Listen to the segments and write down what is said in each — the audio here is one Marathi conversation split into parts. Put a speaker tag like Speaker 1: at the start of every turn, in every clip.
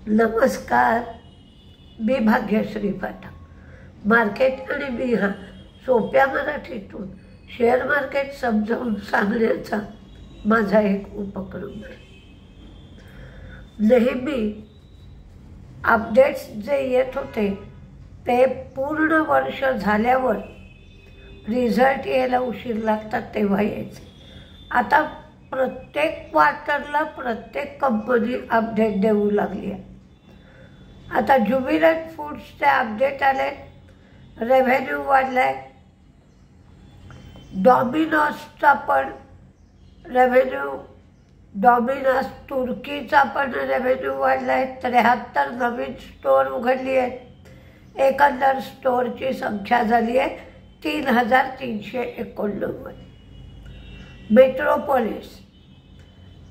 Speaker 1: नमस्कार, मी भाग्यश्री पाठक. मार्केट आणि मी हा सोप्या मराठीतून शेअर मार्केट समजावून सांगण्याचा माझा एक उपक्रम आहे. नेहमी अपडेट्स जे येत होते ते पूर्ण वर्ष झाल्यावर रिझल्ट यायला उशीर लागतात तेव्हा यायचे. आता प्रत्येक क्वार्टरला प्रत्येक कंपनी अपडेट देऊ लागली आहे. आता ज्युबिलंट फूड्सचे अपडेट आले, रेव्हेन्यू वाढला आहे. डॉमिनोजचा पण रेव्हेन्यू, डॉमिनोज तुर्कीचा पण रेव्हेन्यू वाढला आहे. 73 नवीन स्टोअर उघडली आहेत. एकंदर स्टोअरची संख्या झाली आहे 3389. मेट्रोपोलिस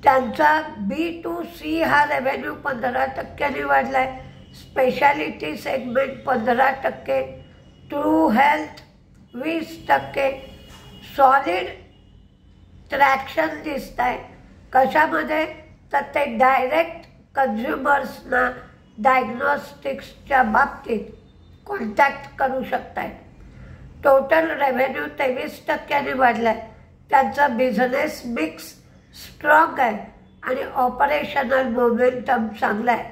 Speaker 1: त्यांचा B2C हा रेव्हेन्यू 15% वाढला आहे. Speciality segment 15%, true health 20%. Solid traction दिसत आहे. कशामध्ये तर ते डायरेक्ट कन्झ्युमर्सना डायग्नोस्टिक्सच्या बाबतीत कॉन्टॅक्ट करू शकतायत. टोटल रेव्हेन्यू 23% वाढला आहे. त्यांचा बिझनेस मिक्स स्ट्रॉंग आहे आणि ऑपरेशनल मोमेंटम चांगला आहे.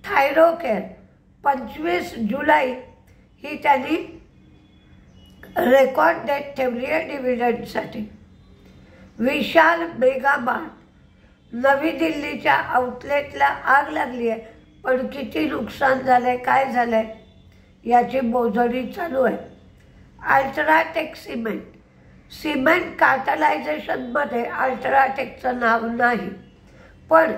Speaker 1: थायरोकेअर 25 जुलै ही त्यांनी रेकॉर्ड डेट ठेवली आहे डिव्हिडंडसाठी. विशाल मेगा मार्ट नवी दिल्लीच्या आउटलेटला आग लागली आहे, पण किती नुकसान झालं आहे, काय झालं आहे याची मोजणी चालू आहे. अल्ट्राटेक सिमेंट कार्टलायझेशनमध्ये अल्ट्राटेकचं नाव नाही, पण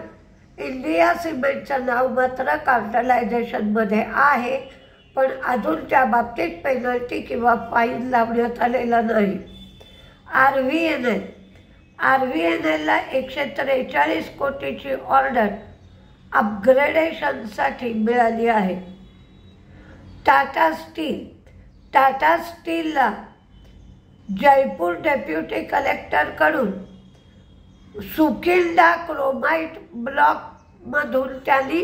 Speaker 1: इंडिया सिमेंटचं नाव मात्र कार्टलायझेशनमध्ये आहे. पण अजून त्या बाबतीत पेनल्टी किंवा फाईन लावण्यात आलेला नाही. आर-व्ही-एन-एलला 143 कोटीची ऑर्डर अपग्रेडेशनसाठी मिळाली आहे. टाटा स्टीलला जयपूर डेप्युटी कलेक्टरकडून सुकिल्डा क्रोमाइट ब्लॉकमधून त्यांनी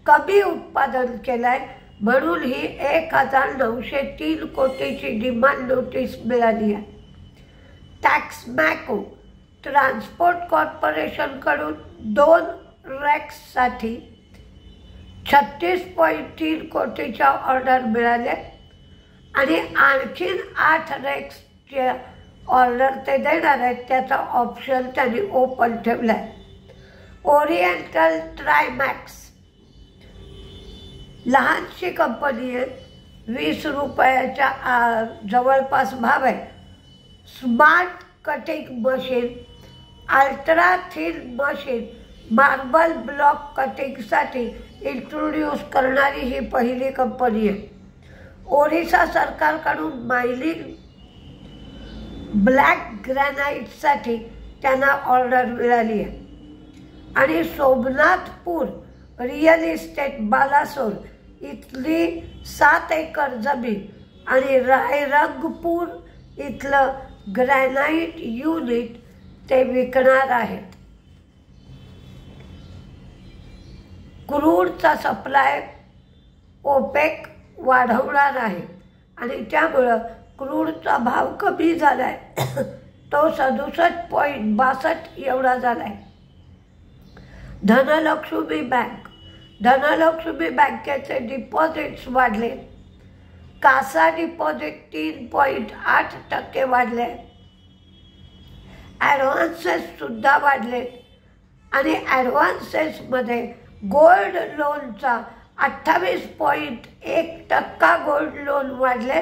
Speaker 1: कमी उत्पादन केलं आहे म्हणून ही 1903 कोटीची डिमांड नोटीस मिळाली आहे. टॅक्समॅको ट्रान्सपोर्ट कॉर्पोरेशनकडून 2 रॅक्ससाठी 36.3 कोटीच्या ऑर्डर मिळाल्या आणि आणखीन 8 रॅक्सचे ऑर्डर ते देणार आहेत. त्याचा ऑप्शन त्यांनी ओपन ठेवला आहे. ओरिएंटल ट्रायमॅक्स लहानशी कंपनी आहे. 20 रुपयाच्या जवळपास भाव आहे. Smart cutting machine, ultra thin machine marble block कटिंगसाठी इंट्रोड्यूस करणारी ही पहिली कंपनी आहे. ओरिसा सरकारकडून मायलिंग ब्लॅक ग्रॅनाइटसाठी त्यांना ऑर्डर मिळाली आहे. आणि सोमनाथपूर रिअल इस्टेट बालासोर इथली 7 एकर जमीन आणि रायरंगपूर इथलं ग्रॅनाइट युनिट ते विकणार आहेत. क्रूडचा सप्लाय ओपेक वाढवणार आहे आणि त्यामुळं क्रूडचा भाव कमी झाला आहे. तो 67.62 एवढा झाला आहे. धनलक्ष्मी बँकेचे डिपॉझिट्स वाढले. कासा डिपॉझिट 3.8% वाढले. ॲडव्हान्सेससुद्धा वाढले आणि ॲडव्हान्सेसमध्ये गोल्ड लोनचा 28.1% गोल्ड लोन वाढले.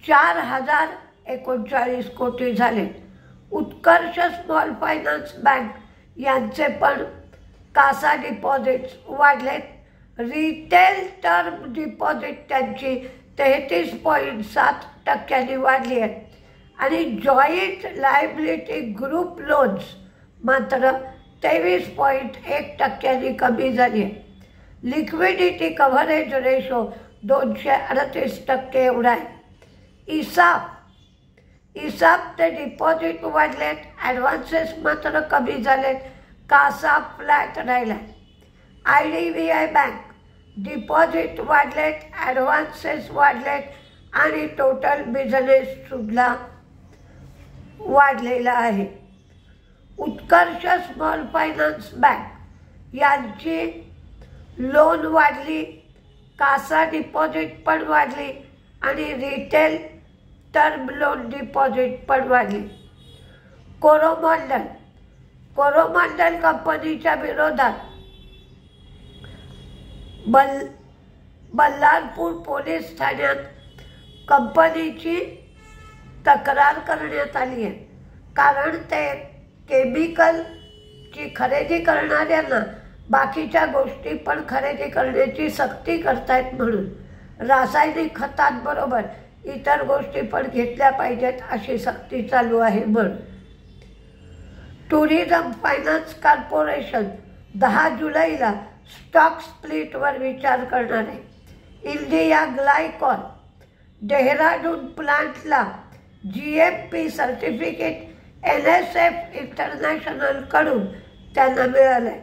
Speaker 1: 4039 कोटी झाले. उत्कर्ष स्मॉल फायनान्स बँक यांचे पण कासा डिपॉझिट्स वाढलेत. रिटेल टर्म डिपॉझिट त्यांची 33.7% वाढली आहे आणि जॉईंट लायबिलिटी ग्रुप लोन्स मात्र 23.1% कमी झाली आहे. लिक्विडिटी कव्हरेज रेशो 238% एवढा आहे. इसापचे डिपॉझिट वाढलेत, ॲडव्हान्सेस मात्र कमी झालेत. कासा फ्लॅट राहिला. IDBI बँक डिपॉझिट वाढलेत, ॲडव्हान्सेस वाढलेत आणि टोटल बिझनेससुद्धा वाढलेला आहे. उत्कर्ष स्मॉल फायनान्स बँक यांची लोन वाढली, कासा डिपॉझिट पण वाढली आणि रिटेल टर्म लोन डिपॉझिट पण वाढली. कोरोमंडल कंपनीच्या विरोधात बल्लारपूर पोलीस ठाण्यात कंपनीची तक्रार करण्यात आली आहे, कारण ते केमिकलची खरेदी करणाऱ्यांना बाकीच्या गोष्टी पण खरेदी करण्याची सक्ती करतायत म्हणून. रासायनिक खतांबरोबर इतर गोष्टी पण घेतल्या पाहिजेत अशी सक्ती चालू आहे म्हणून. टुरिझम फायनान्स कॉर्पोरेशन 10 जुलैला स्टॉक स्प्लिटवर विचार करणार आहे. इंडिया ग्लायकॉन डेहराडून प्लांटला GMP सर्टिफिकेट NSF इंटरनॅशनलकडून त्यांना मिळालं आहे.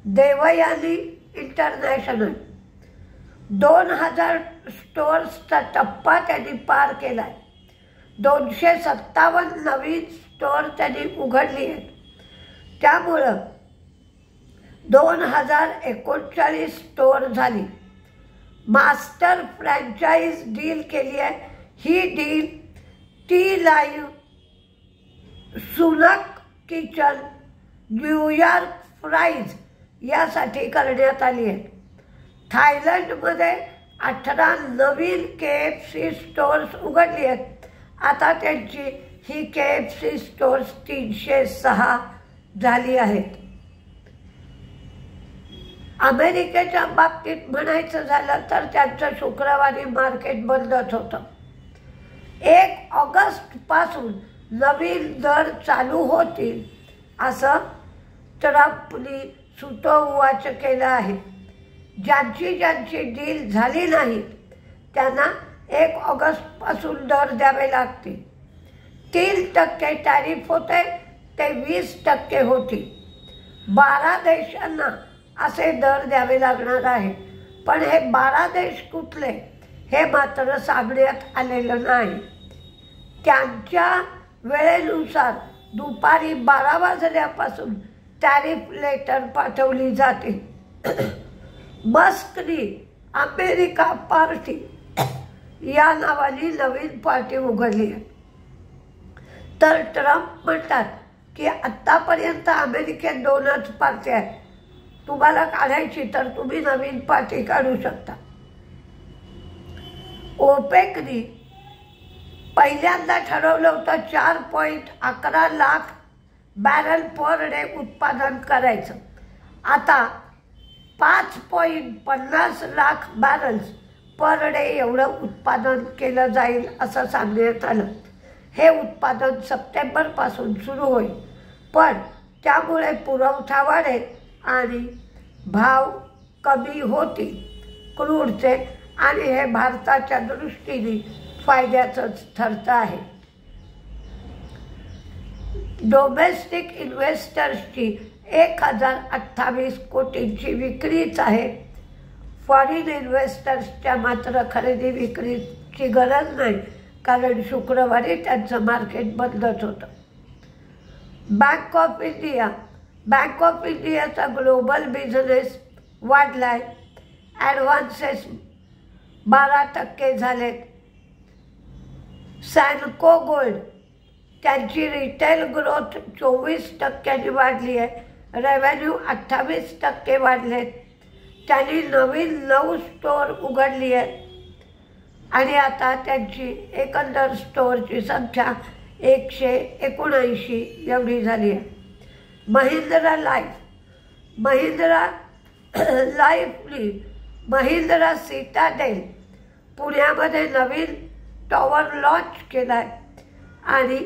Speaker 1: देवयानी इंटरनॅशनल 2000 स्टोअर्सचा टप्पा त्यांनी पार केला आहे. 257 नवीन स्टोअर त्यांनी उघडली आहेत. त्यामुळं 2039 स्टोअर झाली. मास्टर फ्रँचाईज डील केली आहे. ही डील टी लाईव्ह, सुनक किचन, न्यूयॉर्क फ्राईज यासाठी करण्यात आली आहे. थायलंडमध्ये 18 नवीन KFC स्टोअर्स उघडली आहेत. आता त्यांची ही KFC स्टोअर्स 306 झाली आहेत. अमेरिकेच्या बाबतीत म्हणायचं झालं तर त्यांचं शुक्रवारी मार्केट बंदच होतं. 1 ऑगस्टपासून नवीन दर चालू होतील असं ट्रम्पनी सुतोवाच केलं आहे. ज्यांची डील झाली नाही त्यांना 1 ऑगस्टपासून दर द्यावे लागतील. 3% टॅरिफ होते ते 20% होती. 12 देशांना असे दर द्यावे लागणार आहे. पण हे 12 देश कुठले हे मात्र सांगण्यात आलेलं नाही. त्यांच्या वेळेनुसार दुपारी 12 वाजल्यापासून टॅरिफ लेटर पाठवली जाते. मस्कनी अमेरिका पार्टी या नावाने नवीन पार्टी उघडली आहे. तर ट्रम्प म्हणतात की आत्तापर्यंत अमेरिकेत 2च पार्ट्या आहेत. तुम्हाला काढायची तर तुम्ही नवीन पार्टी काढू शकता. ओपेकनी पहिल्यांदा ठरवलं होतं 4.11 लाख बॅरल पर डे उत्पादन करायचं. आता 5.50 लाख बॅरल्स पर डे एवढं उत्पादन केलं जाईल असं सांगण्यात आलं. हे उत्पादन सप्टेंबरपासून सुरू होईल, पण त्यामुळे पुरवठा वाढेल आणि भाव कमी होतील क्रूडचे आणि हे भारताच्या दृष्टीने फायद्याचंच ठरतं आहे. डोमेस्टिक इन्व्हेस्टर्सची 1028 कोटींची विक्रीच आहे. फॉरेन इन्व्हेस्टर्सच्या मात्र खरेदी विक्रीची गरज नाही, कारण शुक्रवारी त्यांचं मार्केट बंदच होतं. बँक ऑफ इंडियाचा ग्लोबल बिझनेस वाढला आहे. ॲडव्हान्सेस 12% झालेत. सॅनको गोल्ड त्यांची रिटेल ग्रोथ 24% वाढली आहे. रेव्हेन्यू 28% वाढलेत. त्यांनी नवीन 9 स्टोअर उघडली आहे आणि आता त्यांची एकंदर स्टोअरची संख्या 179 एवढी झाली आहे. महिंद्रा सिटाडेल पुण्यामध्ये नवीन टॉवर लॉन्च केला आहे आणि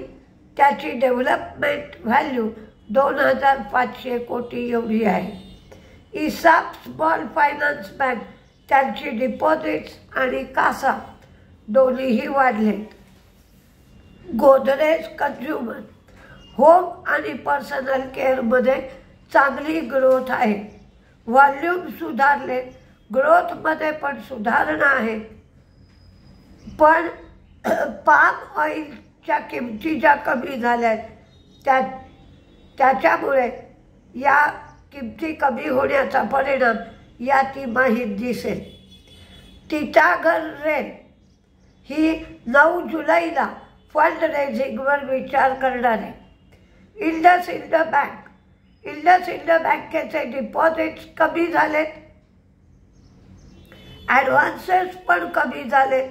Speaker 1: त्याची डेव्हलपमेंट व्हॅल्यू 2500 कोटी एवढी आहे. इसाप स्मॉल फायनान्स बँक त्यांची डिपॉझिट्स आणि कासा दोन्हीही वाढलेत. गोदरेज कन्झ्युमर होम आणि पर्सनल केअरमध्ये चांगली ग्रोथ आहे. व्हॉल्यूम सुधारले, ग्रोथमध्ये पण सुधारणा आहे. पण पाम ऑइलच्या किमती ज्या कमी झाल्या त्याच्यामुळे या किमती कमी होण्याचा परिणाम या तिमाहीत दिसेल. टिटागल रेल ही 9 जुलैला फंड रेझिंगवर विचार करणार आहे. इंडसइंड बँकेचे डिपॉझिट्स कमी झालेत, ॲडव्हान्सेस पण कमी झाले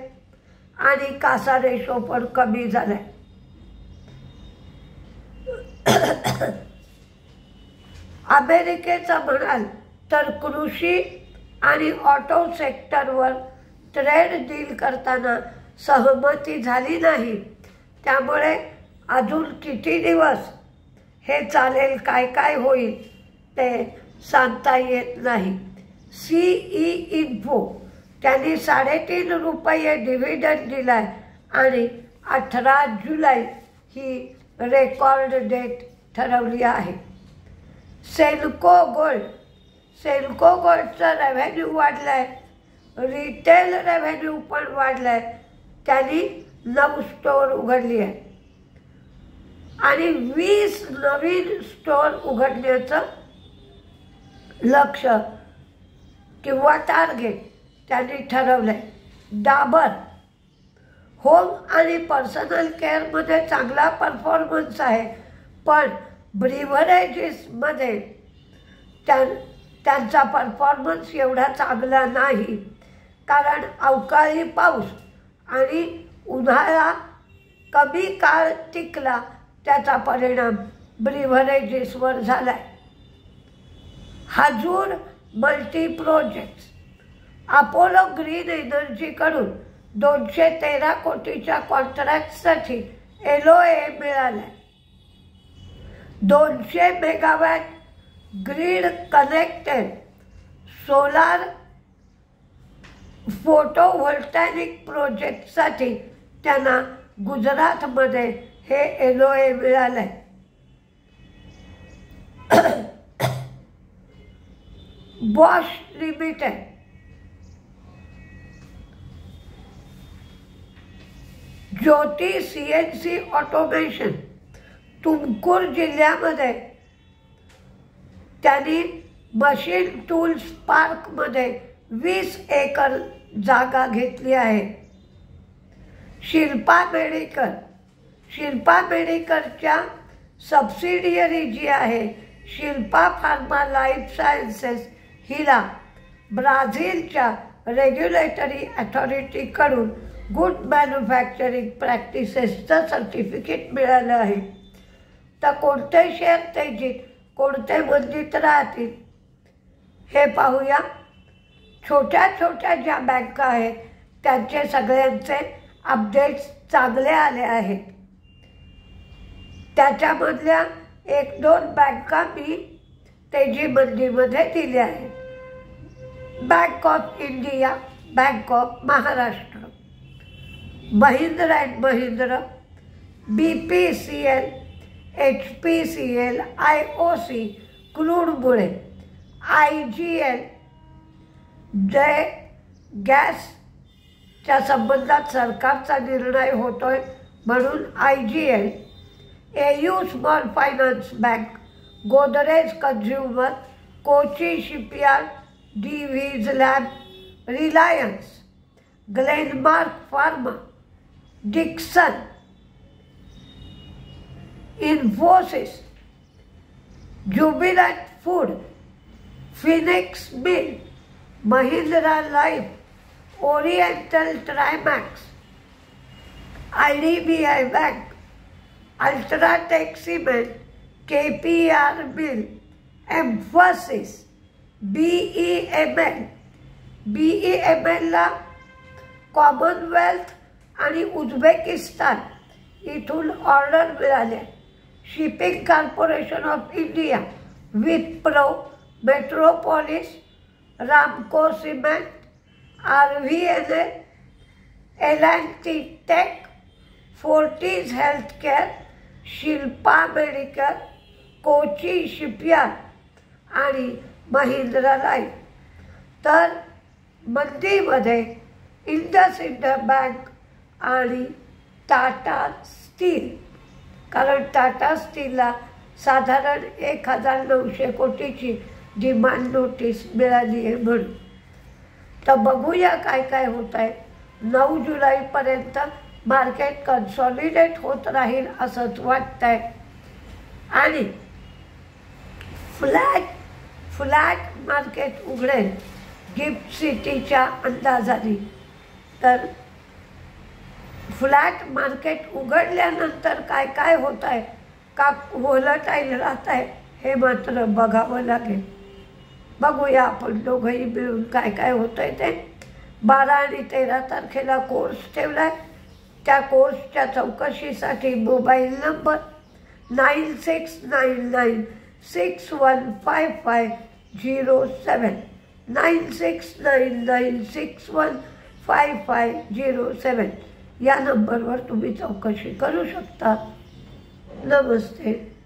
Speaker 1: आणि कासा रेशो पण कमी झाला. अमेरिकेचं म्हणाल तर कृषी आणि ऑटो सेक्टरवर ट्रेड डील करताना सहमती झाली नाही. त्यामुळे अजून किती दिवस हे चालेल, काय काय होईल ते सांगता येत नाही. CE इन्फो त्यांनी 3.5 रुपये डिव्हिडंड दिलाय आणि 18 जुलै ही रेकॉर्ड डेट ठरवली आहे. सेल्को गोल्डचा रेव्हेन्यू वाढलाय, रिटेल रेव्हेन्यू पण वाढलाय. त्यांनी 9 स्टोअर उघडली आहे आणि 20 नवीन स्टोअर उघडण्याचं लक्ष्य किंवा टार्गेट त्यांनी ठरवलं आहे. डाबर होम आणि पर्सनल केअरमध्ये चांगला परफॉर्मन्स आहे, पण ब्रिव्हरेजेसमध्ये त्यांचा परफॉर्मन्स एवढा चांगला नाही, कारण अवकाळी पाऊस आणि उन्हाळा कमी काळ टिकला त्याचा परिणाम ब्रिव्हरेजेसवर झाला आहे. Hazoor Multi Projects Apollo Green एनर्जीकडून 213 कोटीच्या कॉन्ट्रॅक्टसाठी LOA मिळाला. 200 megawatt grid connected solar photovoltaic प्रोजेक्टसाठी त्यांना गुजरातमध्ये हे LOA मिळाले. Bosch Limited Jyoti CNC Automation Tumkur जिल्ह्यामध्ये त्यांनी मशीन टूल्स पार्कमध्ये 20 एकर जागा घेतली आहे. शिल्पा मेडिकलच्या सबसिडियरी जी आहे शिल्पा फार्मा लाईफ सायन्सेस, हिला ब्राझीलच्या रेग्युलेटरी अथॉरिटीकडून गुड मॅन्युफॅक्चरिंग प्रॅक्टिसेसचं सर्टिफिकेट मिळालं आहे. तर कोणते शेअर तेजीत, कोणते मंदीत राहतील हे पाहूया. छोट्या ज्या बँका आहेत त्यांचे सगळ्यांचे अपडेट्स चांगले आले आहेत. त्याच्यामधल्या 1-2 बँका मी तेजी मंदीमध्ये दिल्या आहेत. Bank of India, Bank of Maharashtra, Mahindra and Mahindra, BPCL, HPCL, IOC, क्रूडमुळे, IGL, जय गॅसच्या संबंधात सरकारचा निर्णय होतोय म्हणून IGL, AU Small Finance Bank, Godrej Consumer, Kochi Shipyard, DV's Lab, Reliance, Glenmark Pharma, Dixon, Infosys, Jubilant Food, Phoenix Mill, Mahindra Life, Oriental Trimax, IDBI Bank, UltraTech Cement, KPR Mill, Mphasis, BEMLला कॉमनवेल्थ आणि उझबेकिस्तान इथून ऑर्डर मिळाल्या. Shipping Corporation of India, Wipro, Metropolis, Ramco cement, RVNL, L&T tech, Fortis Healthcare, Shilpa medical, Kochi shipyard आणि महिंद्रा लाईफ. तर मंदीमध्ये इंडसइंड बँक आणि टाटा स्टील, कारण टाटा स्टीलला साधारण 1900 कोटीची डिमांड नोटीस मिळाली आहे म्हणून. तर बघूया काय काय होत आहे. 9 जुलैपर्यंत मार्केट कन्सॉलिडेट होत राहील असंच वाटतं आहे. आणि फ्लॅट मार्केट उघडेल गिफ्ट सिटीच्या अंदाजाने. तर फ्लॅट मार्केट उघडल्यानंतर काय काय होत आहे, का व्होलटाईल राहत आहे, हे मात्र बघावं लागेल. बघूया आपण दोघंही मिळून काय काय होतं आहे ते. 12 आणि 13 तारखेला कोर्स ठेवला आहे. त्या कोर्सच्या चौकशीसाठी मोबाईल नंबर 9699615507 9699615507 या नंबरवर तुम्ही चौकशी करू शकता. नमस्ते.